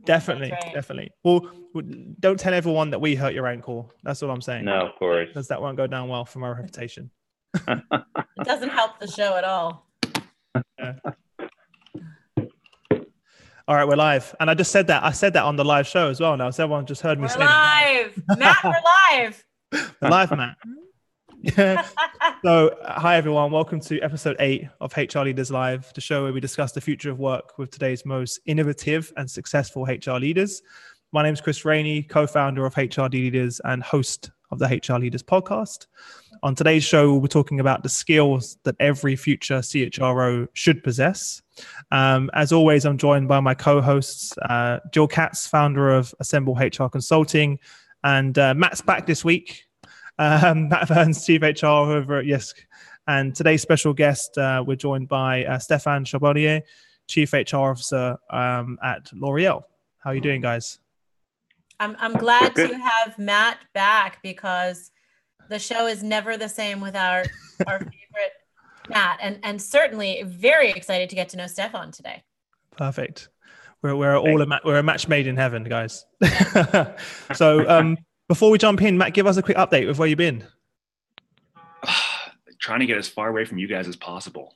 Definitely, That's right. definitely. Well, don't tell everyone that we hurt your ankle. That's all I'm saying. No, of course. Because that won't go down well for my reputation. It doesn't help the show at all. Yeah. All right, we're live. And I just said that. I said that on the live show as well now. So everyone just heard me We're say live. Matt, we're live. the live Matt. Yeah. So, hi everyone. Welcome to episode 8 of HR Leaders Live, the show where we discuss the future of work with today's most innovative and successful HR leaders. My name is Chris Rainey, co-founder of HRD Leaders and host of the HR Leaders podcast. On today's show, we'll be talking about the skills that every future CHRO should possess. As always, I'm joined by my co-hosts, Jill Katz, founder of Assemble HR Consulting, and Matt's back this week. Matt Burns, Chief HR over at YESC. And today's special guest, we're joined by Stéphane Charbonnier, Chief HR Officer at L'Oreal. How are you doing, guys? I'm glad to have Matt back because the show is never the same without our favorite Matt, and certainly very excited to get to know Stéphane today. Perfect. We're a match made in heaven, guys. So before we jump in, Matt, give us a quick update of where you've been. Trying to get as far away from you guys as possible.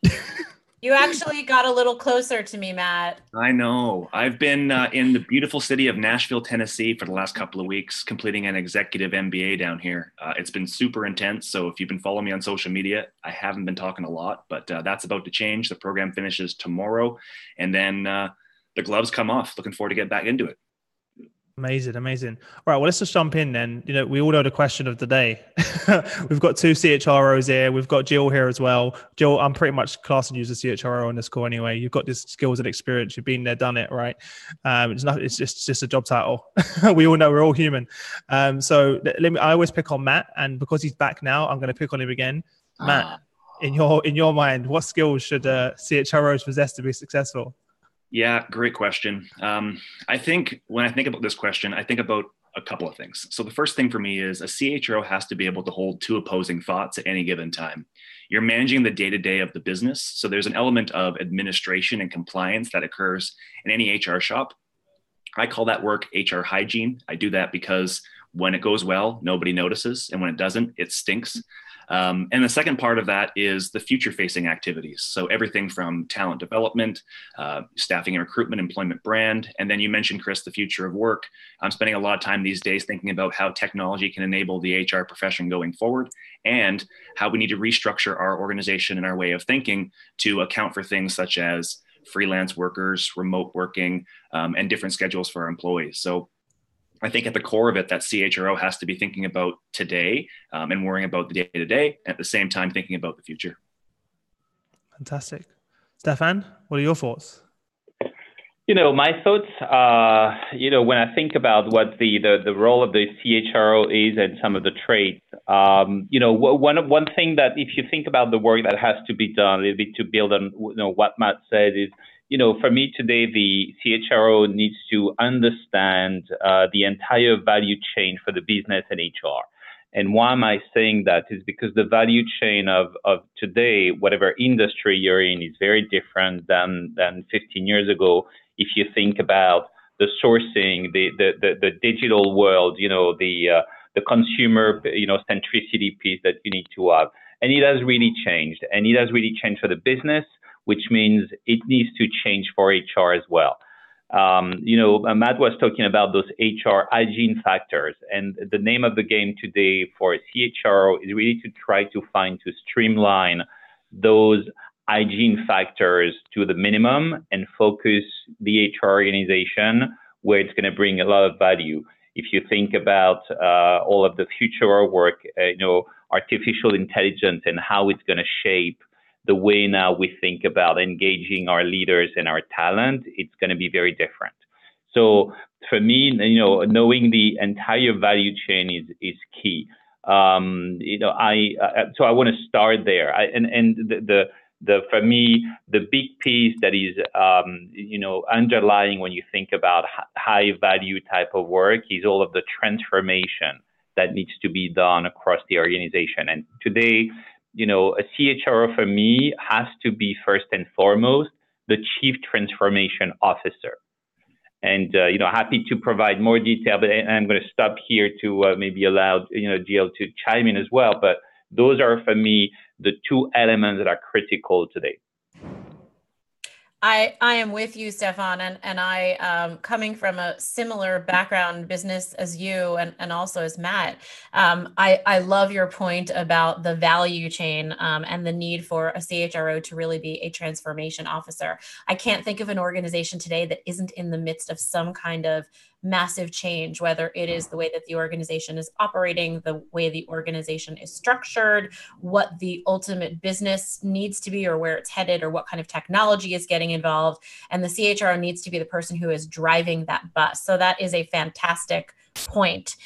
You actually got a little closer to me, Matt. I know. I've been in the beautiful city of Nashville, Tennessee for the last couple of weeks, completing an executive MBA down here. It's been super intense. So if you've been following me on social media, I haven't been talking a lot, but that's about to change. The program finishes tomorrow, and then the gloves come off. Looking forward to get back into it. Amazing. All right, well, let's just jump in then. You know, we all know the question of the day. We've got 2 CHROs here. We've got Jill here as well. Jill, I'm pretty much classing you as a CHRO on this call anyway. You've got this skills and experience. You've been there, done it, right? It's just a job title. We all know we're all human. So I always pick on Matt, and because he's back now, I'm going to pick on him again. Matt, in your mind, what skills should CHROs possess to be successful? Yeah, great question. I think when I think about this question, I think about a couple of things. So the first thing for me is a CHRO has to be able to hold 2 opposing thoughts at any given time. You're managing the day-to-day of the business. So there's an element of administration and compliance that occurs in any HR shop. I call that work HR hygiene. I do that because when it goes well, nobody notices. And when it doesn't, it stinks. And the second part of that is the future-facing activities. So everything from talent development, staffing and recruitment, employment brand. And then you mentioned, Chris, the future of work. I'm spending a lot of time these days thinking about how technology can enable the HR profession going forward and how we need to restructure our organization and our way of thinking to account for things such as freelance workers, remote working, and different schedules for our employees. So I think at the core of it, that CHRO has to be thinking about today and worrying about the day-to-day, at the same time thinking about the future. Fantastic. Stéphane, what are your thoughts? My thoughts, when I think about what the role of the CHRO is and some of the traits, one thing that if you think about the work that has to be done a little bit to build on what Matt said is, for me today, the CHRO needs to understand the entire value chain for the business and HR. And why am I saying that is because the value chain of today, whatever industry you're in, is very different than 15 years ago. If you think about the sourcing, the digital world, the consumer, centricity piece that you need to have. And it has really changed. And it has really changed for the business, which means it needs to change for HR as well. Matt was talking about those HR hygiene factors, and the name of the game today for a CHRO is really to try to streamline those hygiene factors to the minimum and focus the HR organization where it's going to bring a lot of value. If you think about all of the future work, artificial intelligence and how it's going to shape the way now we think about engaging our leaders and our talent, it's going to be very different. So for me, knowing the entire value chain is key. So I want to start there. For me, the big piece that is, underlying when you think about high value type of work is all of the transformation that needs to be done across the organization. And today, a CHRO for me has to be first and foremost the chief transformation officer. And happy to provide more detail, but I'm going to stop here to maybe allow GL to chime in as well. But those are for me the two elements that are critical today. I am with you, Stefan, and I, coming from a similar background business as you and also as Matt, I love your point about the value chain and the need for a CHRO to really be a transformation officer. I can't think of an organization today that isn't in the midst of some kind of massive change, whether it is the way that the organization is operating, the way the organization is structured, what the ultimate business needs to be or where it's headed or what kind of technology is getting involved. And the CHRO needs to be the person who is driving that bus. So that is a fantastic point.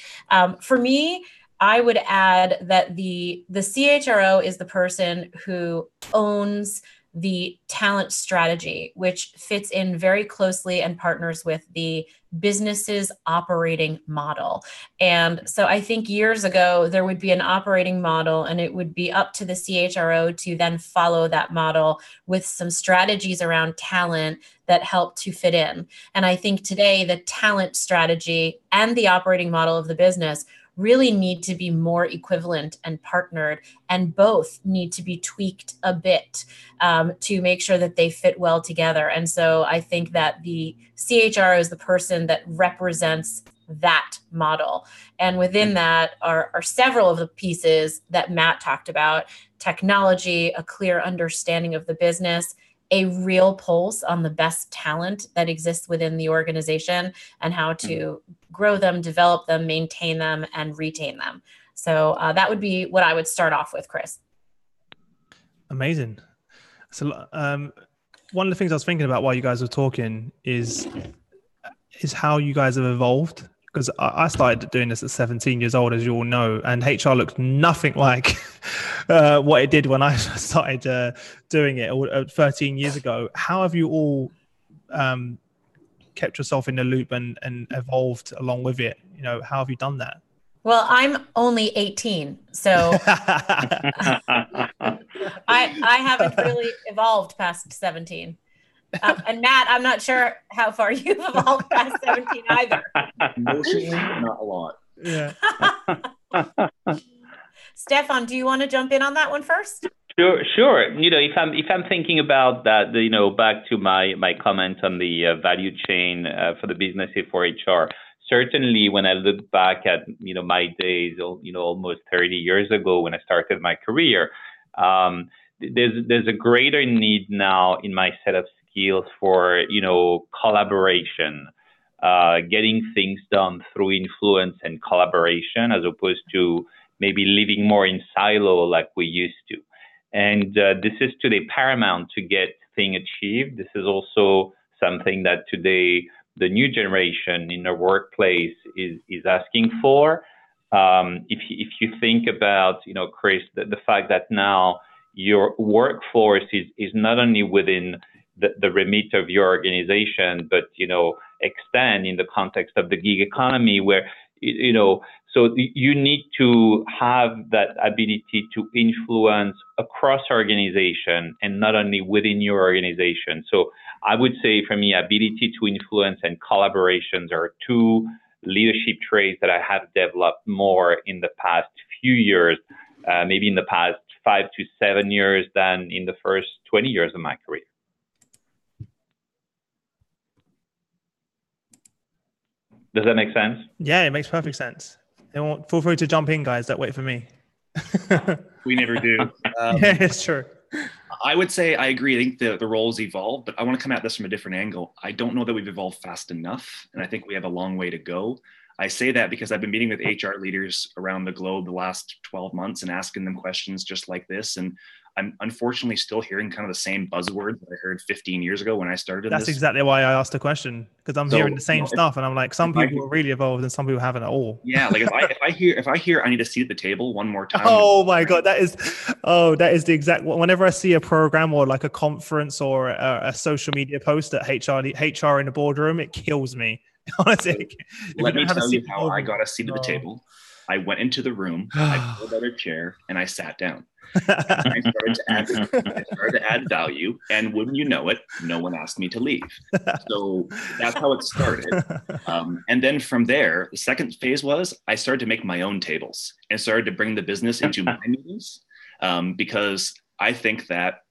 For me, I would add that the CHRO is the person who owns the talent strategy, which fits in very closely and partners with the business's operating model. And so I think years ago, there would be an operating model and it would be up to the CHRO to then follow that model with some strategies around talent that help to fit in. And I think today the talent strategy and the operating model of the business really need to be more equivalent and partnered, and both need to be tweaked a bit to make sure that they fit well together. And so I think that the CHRO is the person that represents that model. And within that are several of the pieces that Matt talked about: technology, a clear understanding of the business, a real pulse on the best talent that exists within the organization and how to grow them, develop them, maintain them, and retain them. So that would be what I would start off with, Chris. Amazing. So one of the things I was thinking about while you guys were talking is how you guys have evolved. Because I started doing this at 17 years old, as you all know, and HR looks nothing like what it did when I started doing it 13 years ago. How have you all kept yourself in the loop and evolved along with it? How have you done that? Well, I'm only 18, so I haven't really evolved past 17. And Matt, I'm not sure how far you've evolved past 17 either. Emotionally, not a lot. Yeah. Stefan, do you want to jump in on that one first? Sure. If I'm thinking about that, back to my comment on the value chain for the business for HR. Certainly, when I look back at my days, almost 30 years ago when I started my career, there's a greater need now in my set of skills for collaboration, getting things done through influence and collaboration, as opposed to maybe living more in silo like we used to. And this is today paramount to get things achieved. This is also something that today the new generation in the workplace is asking for. If you think about, Chris, the fact that now your workforce is not only within the remit of your organization, but extend in the context of the gig economy, where so you need to have that ability to influence across organization and not only within your organization. So I would say for me, ability to influence and collaborations are two leadership traits that I have developed more in the past few years, maybe in the past 5 to 7 years than in the first 20 years of my career. Does that make sense? Yeah, it makes perfect sense. Feel free to jump in, guys. Don't wait for me. We never do. Yeah, it's true. I would say I agree. I think the roles evolve, but I want to come at this from a different angle. I don't know that we've evolved fast enough, and I think we have a long way to go. I say that because I've been meeting with HR leaders around the globe the last 12 months and asking them questions just like this. And I'm unfortunately still hearing kind of the same buzzwords that I heard 15 years ago when I started. That's exactly why I asked the question, because I'm hearing the same stuff, and I'm like, some people are really evolved and some people haven't at all. Yeah, like if I hear I need a seat at the table one more time. Oh my God, that is the exact. Whenever I see a program or like a conference or a social media post at HR in the boardroom, it kills me. Honestly, let me tell you how I got a seat at the table. I went into the room, I pulled out a chair, and I sat down. And I started to add value, and wouldn't you know it, no one asked me to leave. So that's how it started. And then from there, the second phase was I started to make my own tables and started to bring the business into my meetings, because I think that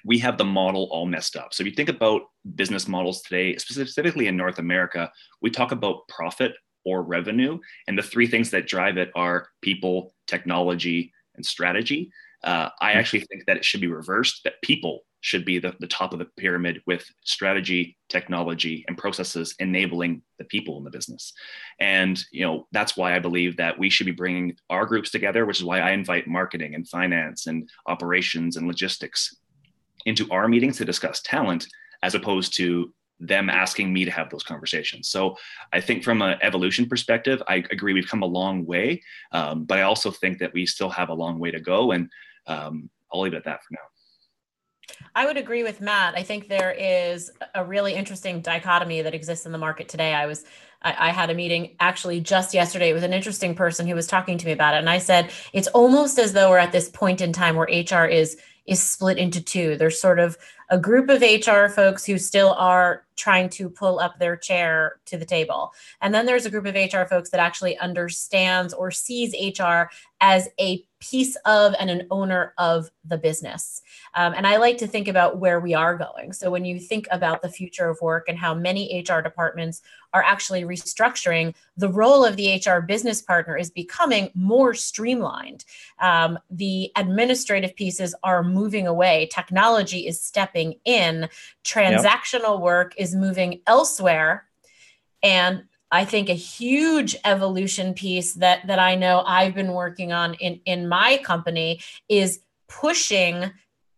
we have the model all messed up. So if you think about business models today, specifically in North America, we talk about profit or revenue. And the three things that drive it are people, technology, and strategy. I actually think that it should be reversed, that people should be the top of the pyramid, with strategy, technology, and processes enabling the people in the business. And, that's why I believe that we should be bringing our groups together, which is why I invite marketing and finance and operations and logistics into our meetings to discuss talent, as opposed to them asking me to have those conversations. So I think from an evolution perspective, I agree we've come a long way, but I also think that we still have a long way to go. And I'll leave it at that for now. I would agree with Matt. I think there is a really interesting dichotomy that exists in the market today. I had a meeting actually just yesterday with an interesting person who was talking to me about it. And I said, it's almost as though we're at this point in time where HR is split into two. There's sort of a group of HR folks who still are trying to pull up their chair to the table. And then there's a group of HR folks that actually understands or sees HR as a piece of and an owner of the business. And I like to think about where we are going. So when you think about the future of work and how many HR departments are actually restructuring, the role of the HR business partner is becoming more streamlined. The administrative pieces are moving away. Technology is stepping in. Transactional work is moving elsewhere. And I think a huge evolution piece that I know I've been working on in my company is pushing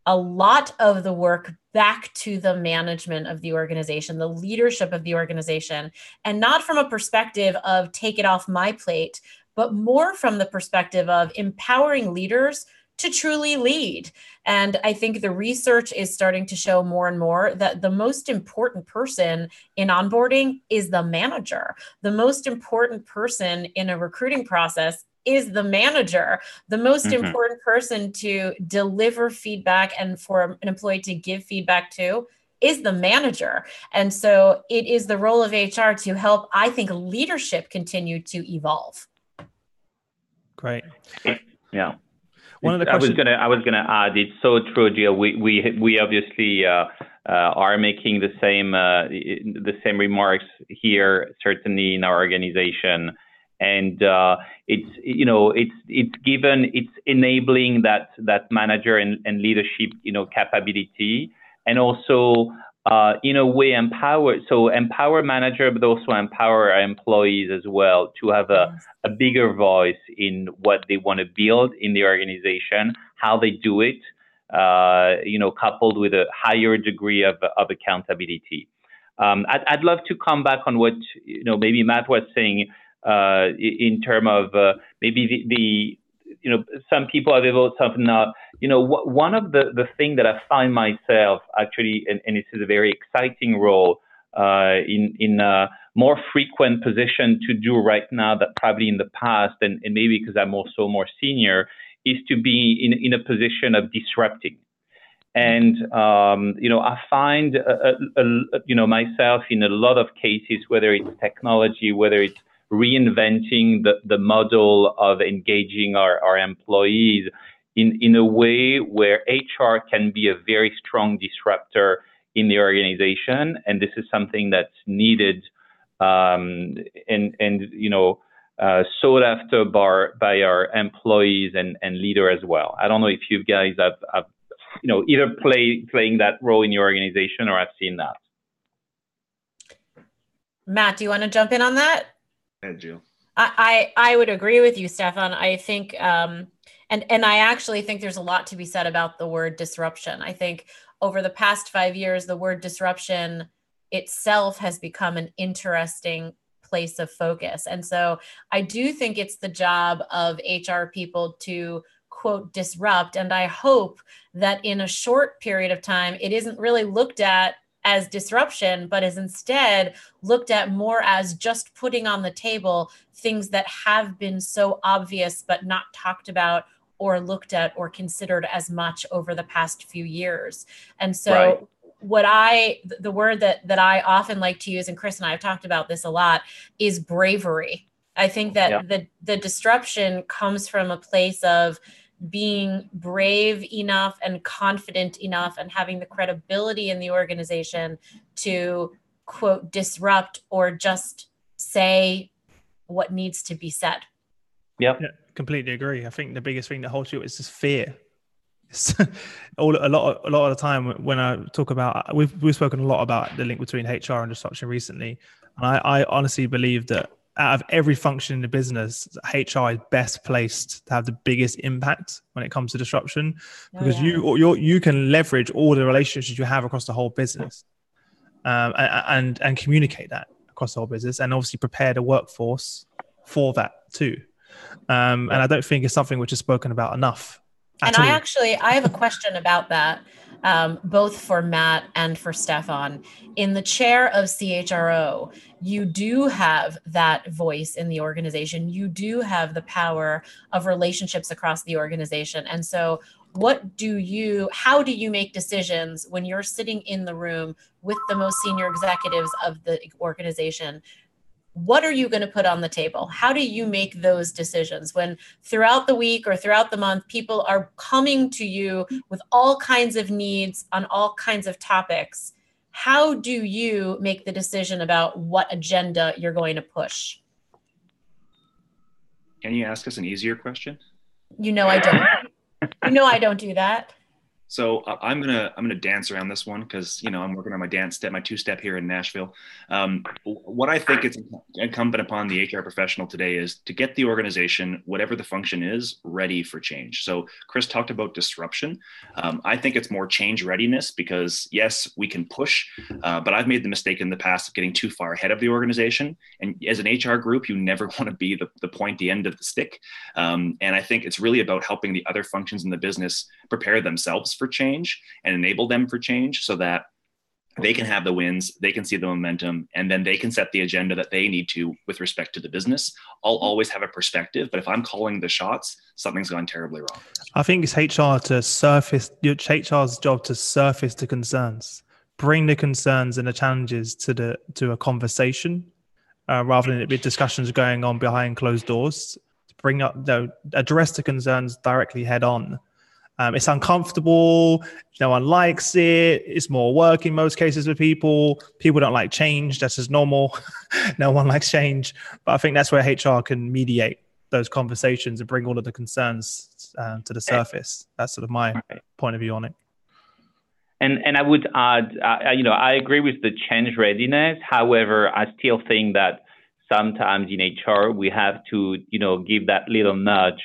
a lot of the work back to the management of the organization, the leadership of the organization, and not from a perspective of take it off my plate, but more from the perspective of empowering leaders to truly lead. And I think the research is starting to show more and more that the most important person in onboarding is the manager. The most important person in a recruiting process is the manager. The most important person to deliver feedback and for an employee to give feedback to is the manager. And so it is the role of HR to help, I think, leadership continue to evolve. Great. Yeah. One of the I was gonna add, it's so true, Jill. We obviously are making the same remarks here, certainly in our organization, and it's enabling that manager and leadership capability, and also in a way empower manager, but also empower our employees as well to have a bigger voice in what they want to build in the organization, how they do it, coupled with a higher degree of accountability. I'd love to come back on what maybe Matt was saying in terms of maybe some people are able, some not. One of the things that I find myself actually, and this is a very exciting role in a more frequent position to do right now that probably in the past, and maybe because I'm also more senior, is to be in a position of disrupting. And, I find, myself in a lot of cases, whether it's technology, whether it's reinventing the model of engaging our employees in a way where HR can be a very strong disruptor in the organization. And this is something that's needed and sought after by our employees and leader as well. I don't know if you guys have either playing that role in your organization or have seen that. Matt, do you want to jump in on that? Yeah, Jill. I would agree with you, Stefan. I think, and I actually think there's a lot to be said about the word disruption. I think over the past 5 years, the word disruption itself has become an interesting place of focus. And so I do think it's the job of HR people to, quote, disrupt. And I hope that in a short period of time, it isn't really looked at as disruption, but is instead looked at more as just putting on the table things that have been so obvious but not talked about or looked at or considered as much over the past few years. And so the word that I often like to use, and Chris and I have talked about this a lot, is bravery. I think that the disruption comes from a place of being brave enough and confident enough and having the credibility in the organization to, quote, disrupt or just say what needs to be said. Yep. Yeah, completely agree. I think the biggest thing that holds you is just fear. A lot of the time when I talk about, we've spoken a lot about the link between HR and disruption recently, and I honestly believe that out of every function in the business, HR is best placed to have the biggest impact when it comes to disruption, because you can leverage all the relationships you have across the whole business, and communicate that across the whole business, and obviously prepare the workforce for that too. And I don't think it's something which is spoken about enough. And I have a question about that, both for Matt and for Stefan. In the chair of CHRO, you do have that voice in the organization. You do have the power of relationships across the organization. And so how do you make decisions when you're sitting in the room with the most senior executives of the organization? What are you going to put on the table? How do you make those decisions when throughout the week or throughout the month, people are coming to you with all kinds of needs on all kinds of topics? How do you make the decision about what agenda you're going to push? Can you ask us an easier question? You know I don't. You know I don't do that. So I'm gonna dance around this one because I'm working on my dance step, my two-step here in Nashville. What I think it's incumbent upon the HR professional today is to get the organization, whatever the function is, ready for change. So Chris talked about disruption. I think it's more change readiness because yes, we can push, but I've made the mistake in the past of getting too far ahead of the organization. And as an HR group, you never want to be the end of the stick. And I think it's really about helping the other functions in the business prepare themselves for change and enable them for change so that they can have the wins, they can see the momentum, and then they can set the agenda that they need to with respect to the business. I'll always have a perspective, but if I'm calling the shots, something's gone terribly wrong. I think it's HR's job to surface the concerns, bring the concerns and the challenges to a conversation, rather than it be discussions going on behind closed doors. To address the concerns directly head on. It's uncomfortable. No one likes it. It's more work in most cases with people. People don't like change. That's just normal. No one likes change. But I think that's where HR can mediate those conversations and bring all of the concerns to the surface. That's sort of my point of view on it. And I would add, I agree with the change readiness. However, I still think that sometimes in HR, we have to, give that little nudge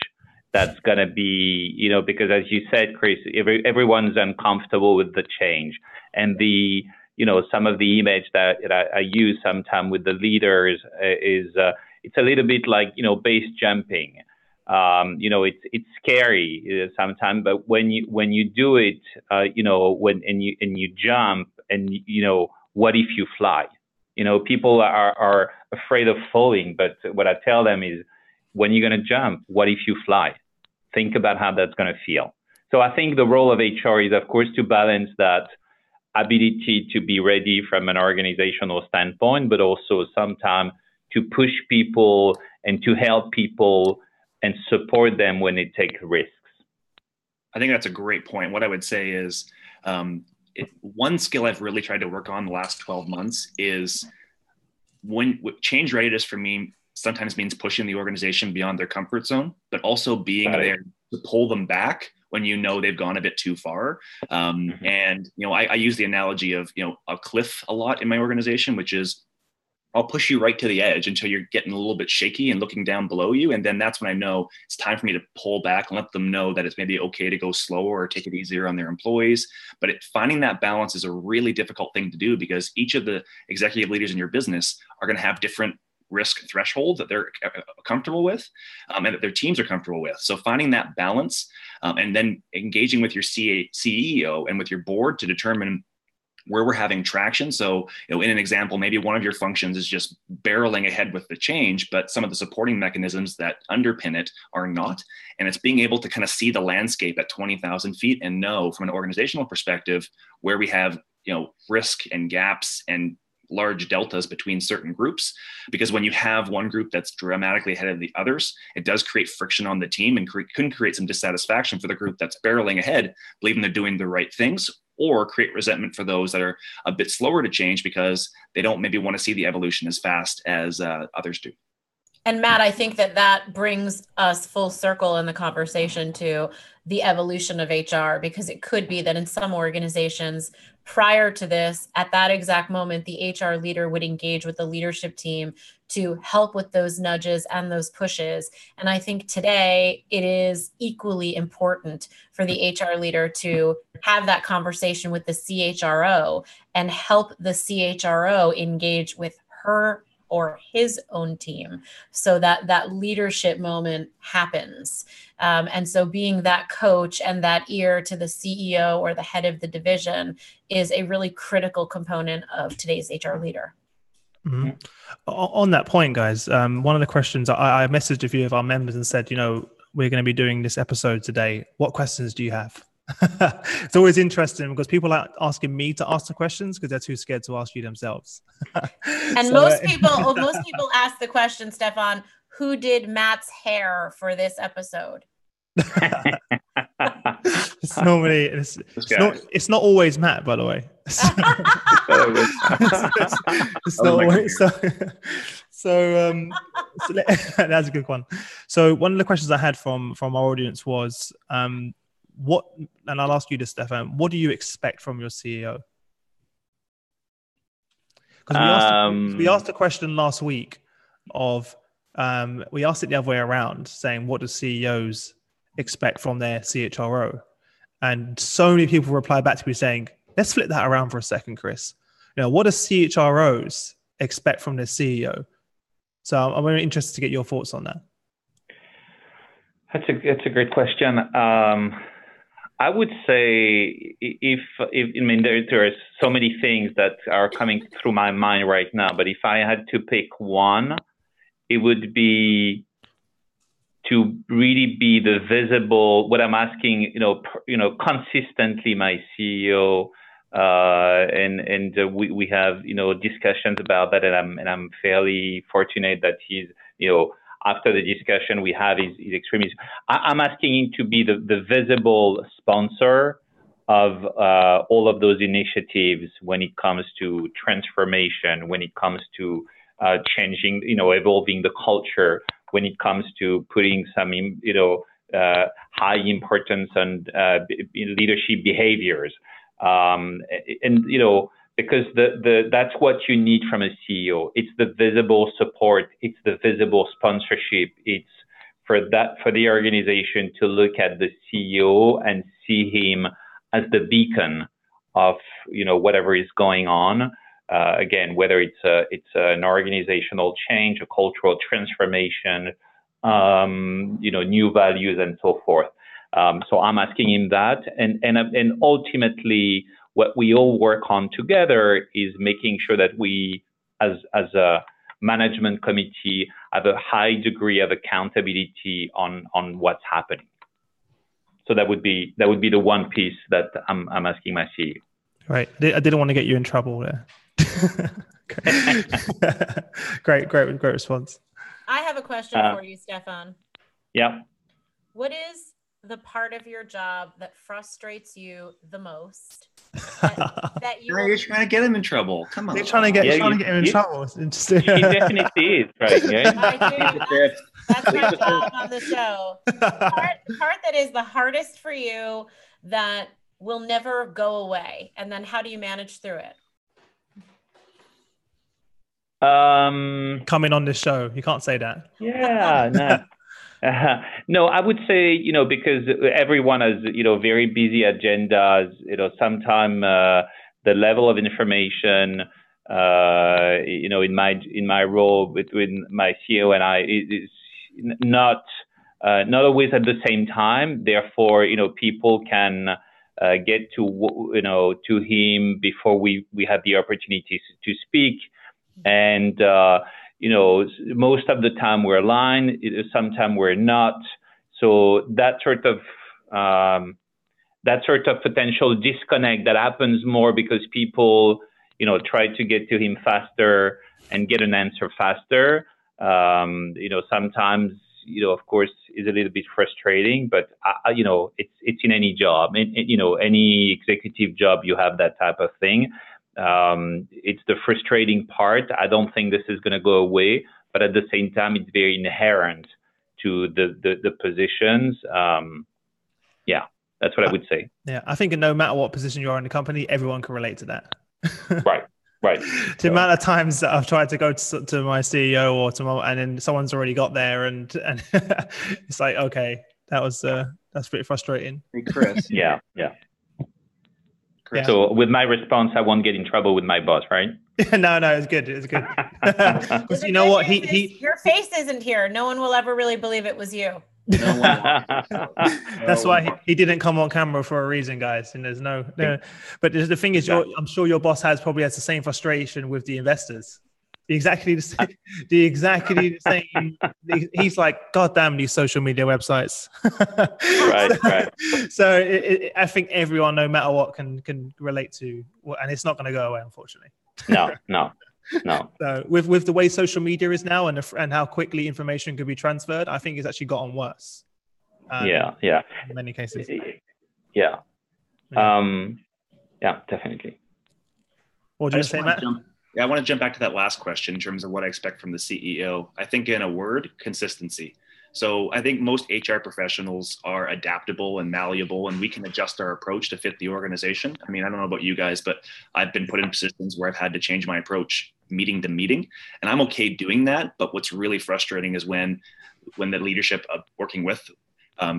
that's going to be, because as you said, Chris, everyone's uncomfortable with the change. And some of the image that I use sometimes with the leaders is it's a little bit like, base jumping. It's scary sometimes, but when you do it, when you jump and, what if you fly? People are afraid of falling, but what I tell them is, when you're going to jump, what if you fly? Think about how that's going to feel. So I think the role of HR is, of course, to balance that ability to be ready from an organizational standpoint, but also sometimes to push people and to help people and support them when they take risks. I think that's a great point. What I would say is one skill I've really tried to work on the last 12 months is change readiness for me sometimes means pushing the organization beyond their comfort zone, but also being there to pull them back when they've gone a bit too far. And I use the analogy of a cliff a lot in my organization, which is I'll push you right to the edge until you're getting a little bit shaky and looking down below you. And then that's when I know it's time for me to pull back and let them know that it's maybe okay to go slower or take it easier on their employees. But finding that balance is a really difficult thing to do because each of the executive leaders in your business are going to have different risk thresholds that they're comfortable with and that their teams are comfortable with. So finding that balance and then engaging with your CEO and with your board to determine where we're having traction. So, in an example, maybe one of your functions is just barreling ahead with the change, but some of the supporting mechanisms that underpin it are not. And it's being able to kind of see the landscape at 20,000 feet and know from an organizational perspective where we have, risk and gaps and large deltas between certain groups. Because when you have one group that's dramatically ahead of the others, it does create friction on the team and can create some dissatisfaction for the group that's barreling ahead, believing they're doing the right things, or create resentment for those that are a bit slower to change because they don't maybe want to see the evolution as fast as others do. And Matt, I think that brings us full circle in the conversation to the evolution of HR, because it could be that in some organizations prior to this, at that exact moment, the HR leader would engage with the leadership team to help with those nudges and those pushes. And I think today it is equally important for the HR leader to have that conversation with the CHRO and help the CHRO engage with her or his own team so that that leadership moment happens. And so being that coach and that ear to the CEO or the head of the division is a really critical component of today's HR leader. Mm-hmm. On that point, guys, one of the questions I messaged a few of our members and said, we're going to be doing this episode today. What questions do you have? It's always interesting because people are asking me to ask the questions because they're too scared to ask you themselves. And so, most people ask the question, Stefan, who did Matt's hair for this episode? It's normally it's not always Matt, by the way. It's not always so that's a good one. So one of the questions I had from our audience was what, and I'll ask you this, Stefan, what do you expect from your CEO? Because we asked a question last week of we asked it the other way around, saying what do CEOs expect from their CHRO? And so many people replied back to me saying, let's flip that around for a second, Chris. What do CHROs expect from their CEO? So I'm very interested to get your thoughts on that. That's a great question. I would say there are so many things that are coming through my mind right now, but if I had to pick one, it would be to really be the visible, what I'm asking, consistently my CEO, and we have, discussions about that, and I'm fairly fortunate that he's, after the discussion we have is extremely, I'm asking him to be the visible sponsor of all of those initiatives when it comes to transformation, when it comes to changing, evolving the culture, when it comes to putting some, high importance on leadership behaviors. Because that's what you need from a CEO. It's the visible support. It's the visible sponsorship. It's for the organization to look at the CEO and see him as the beacon of, whatever is going on. Again, whether it's an organizational change, a cultural transformation, new values and so forth. So I'm asking him that, and ultimately, what we all work on together is making sure that we, as a management committee, have a high degree of accountability on what's happening. So that would be the one piece that I'm asking my CEO. Right. I didn't want to get you in trouble there. Great response. I have a question for you, Stefan. Yeah. What is the part of your job that frustrates you the most? That you're trying to get him in trouble. Come on. You're trying to get him in trouble. He definitely is, right? Yeah? I do. That's my job on the show. The part that is the hardest for you that will never go away. And then how do you manage through it? Coming on this show, you can't say that. Yeah, no. No, I would say, because everyone has, very busy agendas, sometimes the level of information, in my role between my CEO and I is not always at the same time. Therefore, people can get to him before we have the opportunity to speak. And most of the time we're aligned, sometimes we're not. So that sort of potential disconnect that happens more because people try to get to him faster and get an answer faster. Sometimes of course is a little bit frustrating, but it's in any job, any executive job, you have that type of thing. It's the frustrating part. I don't think this is going to go away, but at the same time, it's very inherent to the positions. Yeah, that's what I would say. Yeah, I think no matter what position you are in the company, everyone can relate to that. Right. The amount of times that I've tried to go to my CEO or and then someone's already got there, and it's like, okay, that's pretty frustrating. Hey, Chris. Yeah. Chris. So with my response, I won't get in trouble with my boss, right? No, it's good. Because you know what, your face isn't here. No one will ever really believe it was you. That's why he didn't come on camera for a reason, guys. And there's no. But the thing is, I'm sure your boss probably has the same frustration with the investors. Exactly the same. He's like, God damn these social media websites. Right. So I think everyone, no matter what, can relate to, and it's not going to go away, unfortunately. No. So with the way social media is now and how quickly information can be transferred, I think it's actually gotten worse. Yeah. In many cases. Yeah. Definitely. What do you say, Matt? I want to jump back to that last question in terms of what I expect from the CEO. I think in a word, consistency. So I think most HR professionals are adaptable and malleable, and we can adjust our approach to fit the organization. I mean, I don't know about you guys, but I've been put in positions where I've had to change my approach meeting to meeting, and I'm okay doing that. But what's really frustrating is when the leadership of working with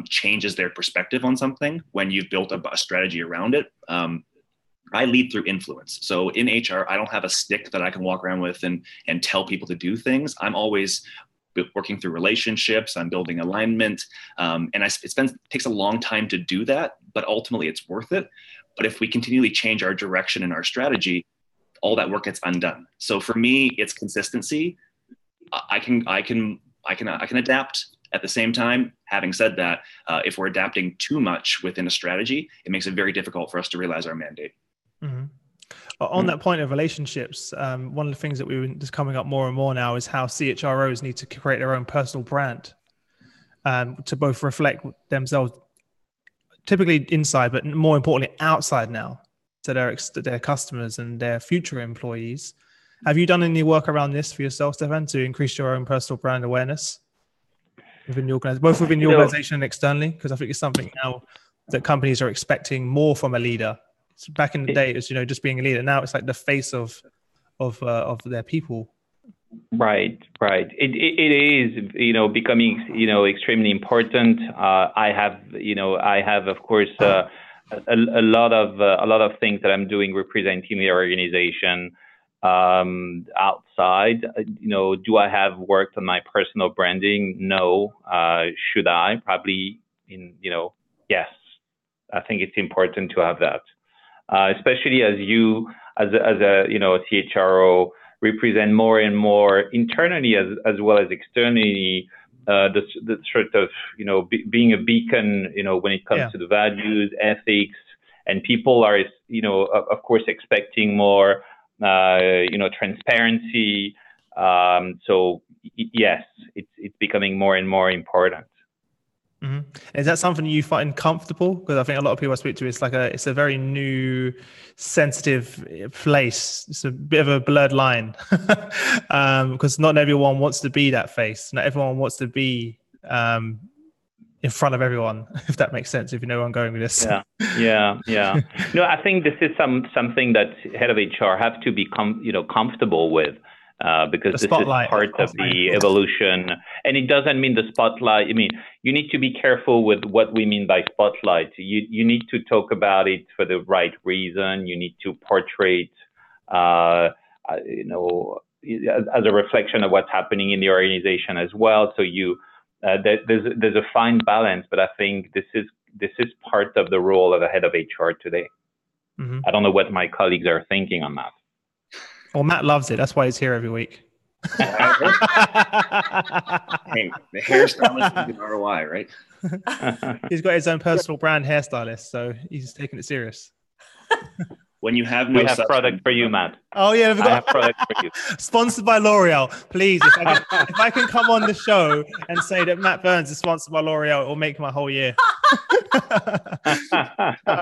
changes their perspective on something, when you've built a strategy around it. I lead through influence. So in HR, I don't have a stick that I can walk around with and tell people to do things. I'm always working through relationships. I'm building alignment. And it takes a long time to do that, but ultimately it's worth it. But if we continually change our direction and our strategy, all that work gets undone. So for me, it's consistency. I can adapt. At the same time, having said that, if we're adapting too much within a strategy, it makes it very difficult for us to realize our mandate. Mm-hmm. On that point of relationships, one of the things that we're just coming up more and more now is how CHROs need to create their own personal brand to both reflect themselves, typically inside, but more importantly outside now, to their customers and their future employees. Have you done any work around this for yourself, Stefan, to increase your own personal brand awareness within the organization, both within the organization and externally? Because I think it's something now that companies are expecting more from a leader. So back in the day, it was just being a leader. Now it's like the face of their people. Right. It is becoming extremely important. I have of course a lot of things that I'm doing representing the organization outside. Do I have worked on my personal branding? No. Should I? Probably. Yes. I think it's important to have that. Especially as you, as a CHRO, represent more and more internally as well as externally, the sort of being a beacon, when it comes to the values, ethics, and people are of course expecting more transparency. So yes, it's becoming more and more important. Mm-hmm. Is that something you find comfortable? Because I think a lot of people I speak to, it's a very new, sensitive place. It's a bit of a blurred line because not everyone wants to be that face. Not everyone wants to be in front of everyone, if that makes sense. If you know where I'm going with this. Yeah. No, I think this is something that head of HR have to be comfortable with. Because this is part of the evolution, and it doesn't mean the spotlight. I mean, you need to be careful with what we mean by spotlight. You need to talk about it for the right reason. You need to portray it, as a reflection of what's happening in the organization as well. So there's a fine balance, but I think this is this is part of the role of a head of HR today. I don't know what my colleagues are thinking on that. Well, Matt loves it. That's why he's here every week. Hey, the hairstylist is an ROI, right? He's got his own personal brand hairstylist, so he's taking it serious. When you have no we have product for you, Matt. Oh yeah, I have product for you. Sponsored by L'Oreal. Please, if I can come on the show and say that Matt Burns is sponsored by L'Oreal, it will make my whole year.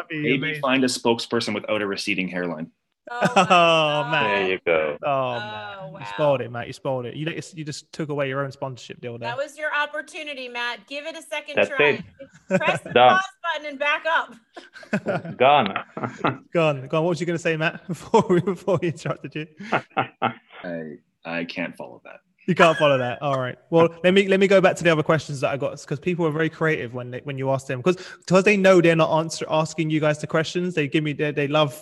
Maybe amazing. Find a spokesperson without a receding hairline. Oh man, there you go. Oh man, wow. You spoiled it, Matt. You spoiled it. You just took away your own sponsorship deal there. That was your opportunity, Matt. Give it a second That's try. It. Press the pause button and back up. Gone. Gone. What was you going to say, Matt? Before we interrupted you. I can't follow that. You can't follow that. All right. Well, let me go back to the other questions that I got, because people are very creative when you ask them, because they know they're not asking you guys the questions. They give me they love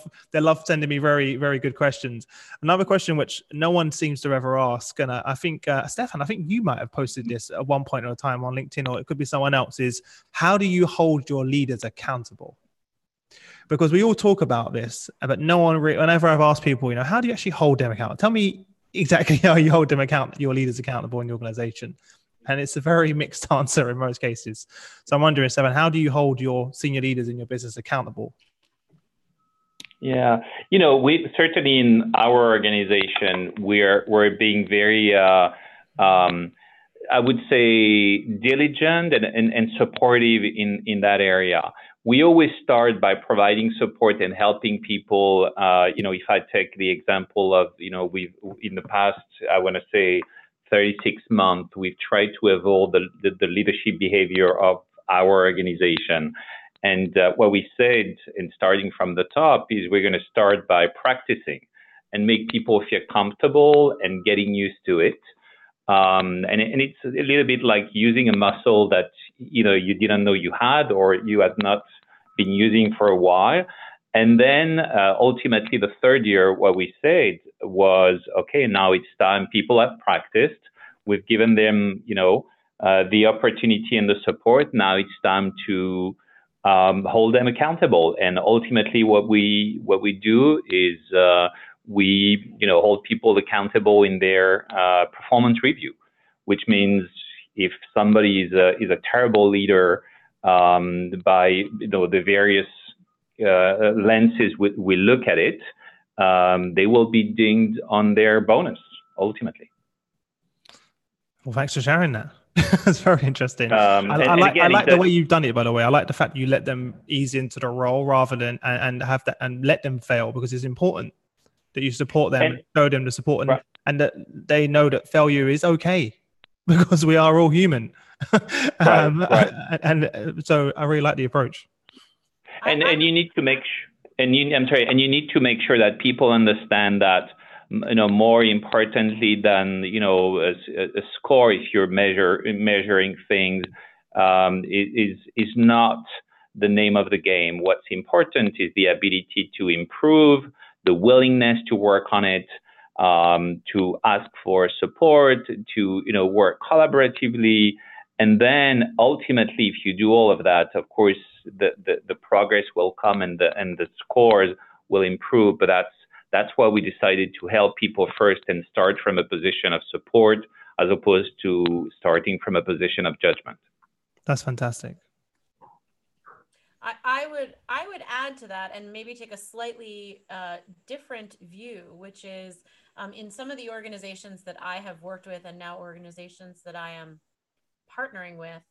sending me very, very good questions. Another question which no one seems to ever ask, and I think Stefan, I think you might have posted this at one point in time on LinkedIn, or it could be someone else, is how do you hold your leaders accountable? Because we all talk about this, but no one whenever I've asked people, how do you actually hold them accountable? Tell me exactly how you hold them your leaders accountable in your organization. And it's a very mixed answer in most cases. So I'm wondering, Stefan, how do you hold your senior leaders in your business accountable? Yeah, we certainly in our organization, we're being very, I would say, diligent and supportive in that area. We always start by providing support and helping people. If I take the example of, we've in the past, I want to say 36 months, we've tried to evolve the leadership behavior of our organization. And what we said, in starting from the top, is we're going to start by practicing and make people feel comfortable and getting used to it. And it's a little bit like using a muscle that you didn't know you had, or you had not been using for a while. And then ultimately the third year, what we said was, okay, now it's time. People have practiced. We've given them, the opportunity and the support. Now it's time to hold them accountable. And ultimately what we do is we hold people accountable in their performance review, which means if somebody is a terrible leader by the various lenses we look at it, they will be dinged on their bonus ultimately. Well, thanks for sharing that. That's very interesting. I like the way you've done it, by the way. I like the fact that you let them ease into the role rather than and have that and let them fail, because it's important that you support them and show them the support, and that they know that failure is okay, because we are all human. And so I really like the approach. And you need to make you need to make sure that people understand that, more importantly than a score, if you're measuring things, is not the name of the game. What's important is the ability to improve, the willingness to work on it, to ask for support, to work collaboratively, and then ultimately, if you do all of that, of course, the progress will come and the scores will improve. But that's why we decided to help people first and start from a position of support as opposed to starting from a position of judgment. That's fantastic. I would add to that and maybe take a slightly different view, which is in some of the organizations that I have worked with and now organizations that I am partnering with,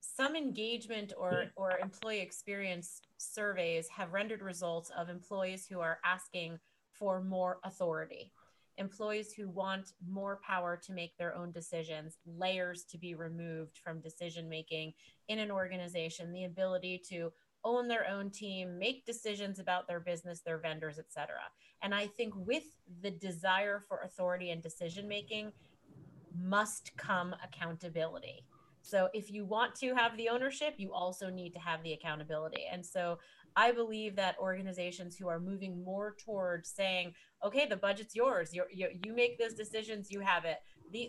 some engagement or employee experience surveys have rendered results of employees who are asking for more authority, employees who want more power to make their own decisions, layers to be removed from decision making in an organization, the ability to own their own team, make decisions about their business, their vendors, etc. And I think with the desire for authority and decision making must come accountability. So if you want to have the ownership, you also need to have the accountability. And so I believe that organizations who are moving more towards saying, okay, the budget's yours, you make those decisions, you have it.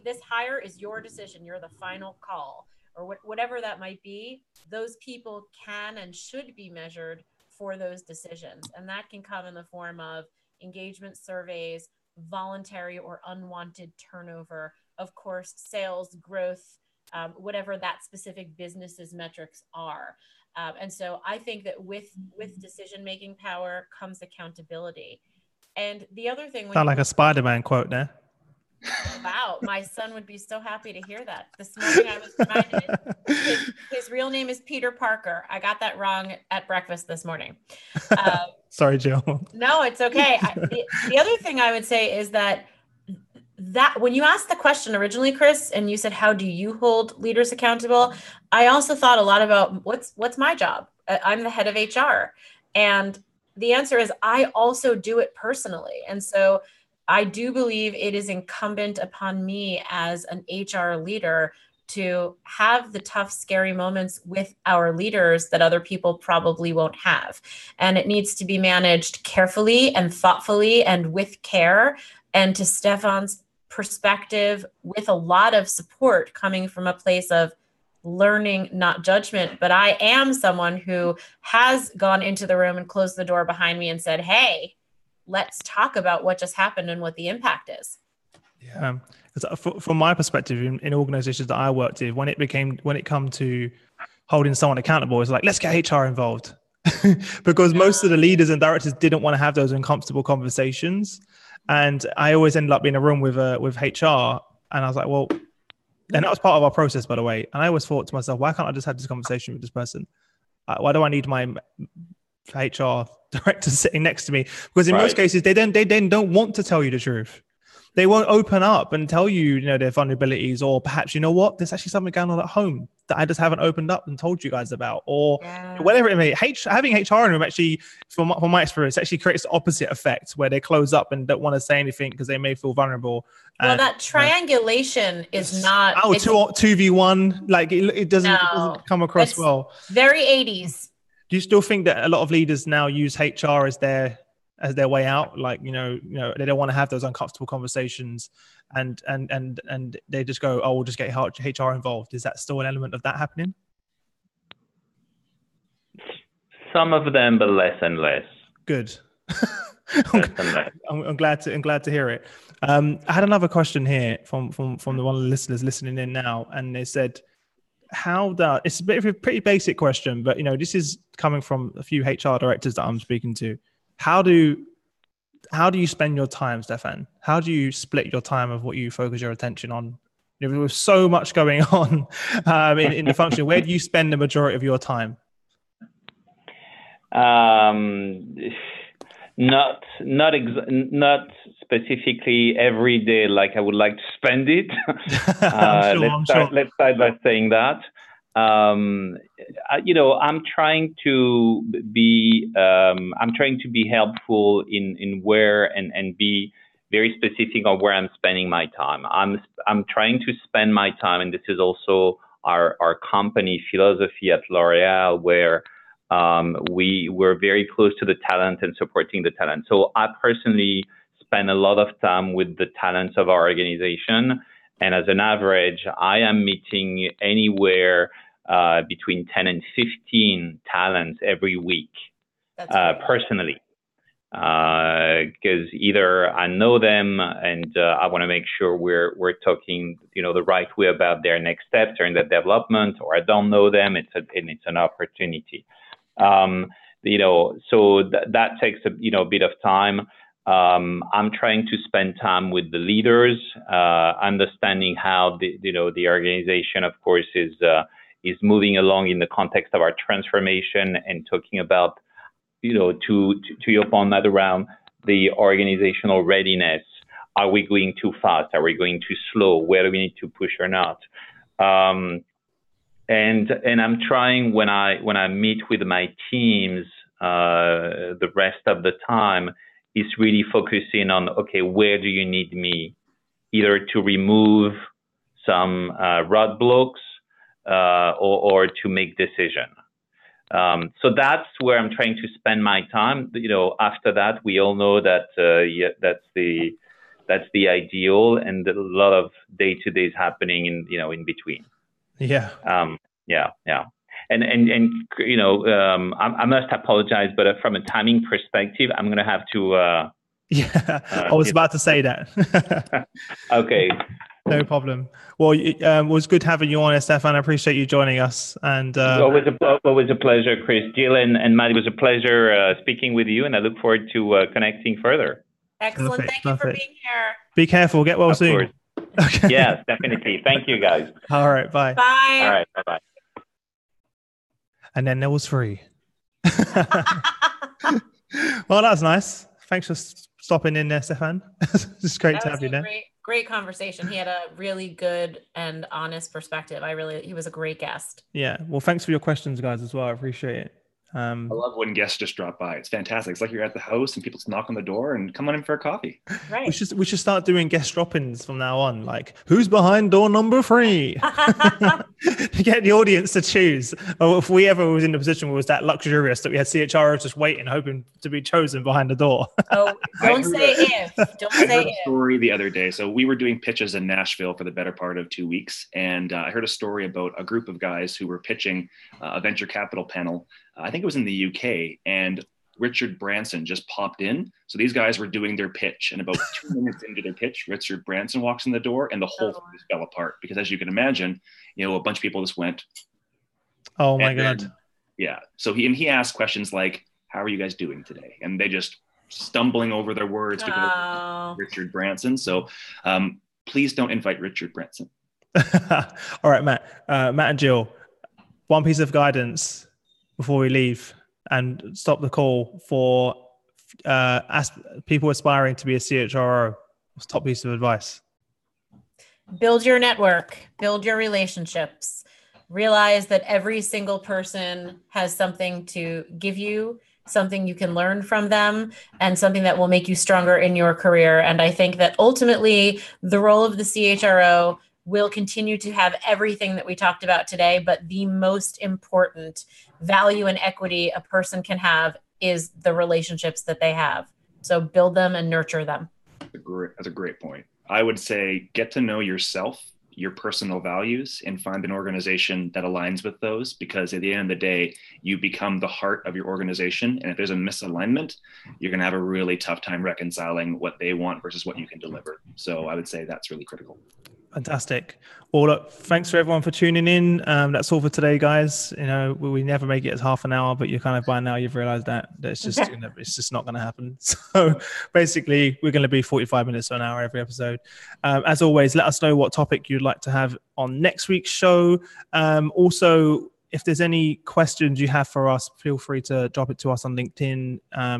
This hire is your decision, you're the final call. or whatever that might be, those people can and should be measured for those decisions. And that can come in the form of engagement surveys, voluntary or unwanted turnover, of course, sales growth, whatever that specific business's metrics are. And so I think that with decision-making power comes accountability. And the other thing— Sound like a Spider-Man quote there. Wow, my son would be so happy to hear that. This morning I was reminded his real name is Peter Parker. I got that wrong at breakfast this morning. Sorry, Jill. No, it's okay. The other thing I would say is that when you asked the question originally, Chris, and you said, how do you hold leaders accountable? I also thought a lot about what's my job? I'm the head of HR. And the answer is I also do it personally. And so I do believe it is incumbent upon me as an HR leader to have the tough, scary moments with our leaders that other people probably won't have. And it needs to be managed carefully and thoughtfully and with care. And to Stefan's perspective, with a lot of support coming from a place of learning, not judgment. But I am someone who has gone into the room and closed the door behind me and said, hey, let's talk about what just happened and what the impact is. Yeah, from my perspective, in organizations that I worked in, when it come to holding someone accountable, it's like, let's get HR involved. Because most of the leaders and directors didn't want to have those uncomfortable conversations. And I always ended up in a room with HR, and I was like, well, and that was part of our process, by the way. And I always thought to myself, why can't I just have this conversation with this person? Why do I need my HR director sitting next to me? Because in most cases, they then don't want to tell you the truth. They won't open up and tell you, their vulnerabilities, or perhaps, there's actually something going on at home that I just haven't opened up and told you guys about, or whatever it may be. Having HR in them actually, from my experience, actually creates the opposite effect, where they close up and don't want to say anything because they may feel vulnerable. Well, that triangulation is not— 2v1, like it doesn't come across well. Very 80s. Do you still think that a lot of leaders now use HR as their way out? Like, they don't want to have those uncomfortable conversations, and they just go, oh, we'll just get HR involved. Is that still an element of that happening? Some of them, but less and less. Good. I'm glad to hear it. I had another question here from the one of the listeners listening in now, and they said, it's a bit of a pretty basic question, but this is coming from a few HR directors that I'm speaking to. How do you spend your time, Stefan? How do you split your time of what you focus your attention on? There was so much going on in the function. Where do you spend the majority of your time? Not specifically every day like I would like to spend it. Let's start by saying that. I'm trying to be helpful in where and be very specific on where I'm spending my time. I'm trying to spend my time, and this is also our company philosophy at L'Oréal, where we're very close to the talent and supporting the talent. So I personally spend a lot of time with the talents of our organization. And as an average, I am meeting anywhere between 10 and 15 talents every week, personally. Because either I know them and I want to make sure we're talking, the right way about their next steps or in their development, or I don't know them. It's an opportunity. So that takes a bit of time. I'm trying to spend time with the leaders, understanding how the organization, of course, is moving along in the context of our transformation, and talking about, to your point, Matt, around the organizational readiness. Are we going too fast? Are we going too slow? Where do we need to push or not? And I'm trying, when I meet with my teams, the rest of the time, is really focusing on, okay, where do you need me? Either to remove some roadblocks or to make decision. So that's where I'm trying to spend my time. After that, we all know that that's the ideal, and a lot of day-to-day is happening in between. Yeah. Yeah. And I must apologize, but from a timing perspective, I'm going to have to. Yeah, I was about to say that. Okay. No problem. Well, it was good having you on, Stefan. I appreciate you joining us. And always a pleasure, Chris. Jill and Matt, it was a pleasure speaking with you, and I look forward to connecting further. Excellent. Thank you for being here. Be careful. Get well Of soon. Course. Okay. Yes, definitely. Thank you, guys. All right. Bye. Bye. All right. Bye-bye. And then there was 3. Well, that's nice. Thanks for stopping in there, Stefan. It's great to have you there. Great conversation. He had a really good and honest perspective. He was a great guest. Yeah. Well, thanks for your questions, guys, as well. I appreciate it. I love when guests just drop by. It's fantastic. It's like you're at the house and people just knock on the door and come on in for a coffee. Right. We should start doing guest drop-ins from now on. Like, who's behind door number 3? To get the audience to choose. Or if we ever was in the position where it was that luxurious that we had CHRO just waiting, hoping to be chosen behind the door. Oh, don't say if. Don't say if. A story the other day. So we were doing pitches in Nashville for the better part of 2 weeks. And I heard a story about a group of guys who were pitching a venture capital panel. I think it was in the UK, and Richard Branson just popped in. So these guys were doing their pitch, and about 2 minutes into their pitch, Richard Branson walks in the door, and the whole thing just fell apart. Because as you can imagine, a bunch of people just went. Oh my God. Then, yeah. So he asked questions like, "How are you guys doing today?" And they just stumbling over their words because of Richard Branson. So please don't invite Richard Branson. All right, Matt and Jill, one piece of guidance before we leave and stop the call for people aspiring to be a CHRO. What's top piece of advice? Build your network, build your relationships, realize that every single person has something to give you, something you can learn from them, and something that will make you stronger in your career. And I think that ultimately the role of the CHRO will continue to have everything that we talked about today, but the most important value and equity a person can have is the relationships that they have. So build them and nurture them. That's a great point. I would say get to know yourself, your personal values, and find an organization that aligns with those, because at the end of the day, you become the heart of your organization. And if there's a misalignment, you're going to have a really tough time reconciling what they want versus what you can deliver. So I would say that's really critical. Fantastic. Well, look, thanks for everyone for tuning in. That's all for today, guys. We never make it as half an hour, but you kind of by now you've realized that it's just not going to happen. So basically, we're going to be 45 minutes to an hour every episode. As always, let us know what topic you'd like to have on next week's show. Also, if there's any questions you have for us, feel free to drop it to us on LinkedIn.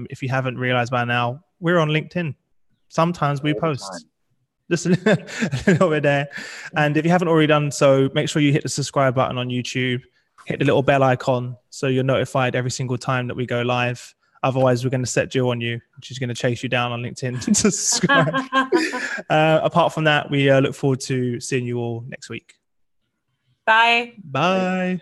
If you haven't realized by now, we're on LinkedIn. Sometimes we post. Just a little bit there. And if you haven't already done so, make sure you hit the subscribe button on YouTube, hit the little bell icon so you're notified every single time that we go live. Otherwise, we're going to set Jill on you. She's going to chase you down on LinkedIn to subscribe. Apart from that, we look forward to seeing you all next week. Bye. Bye.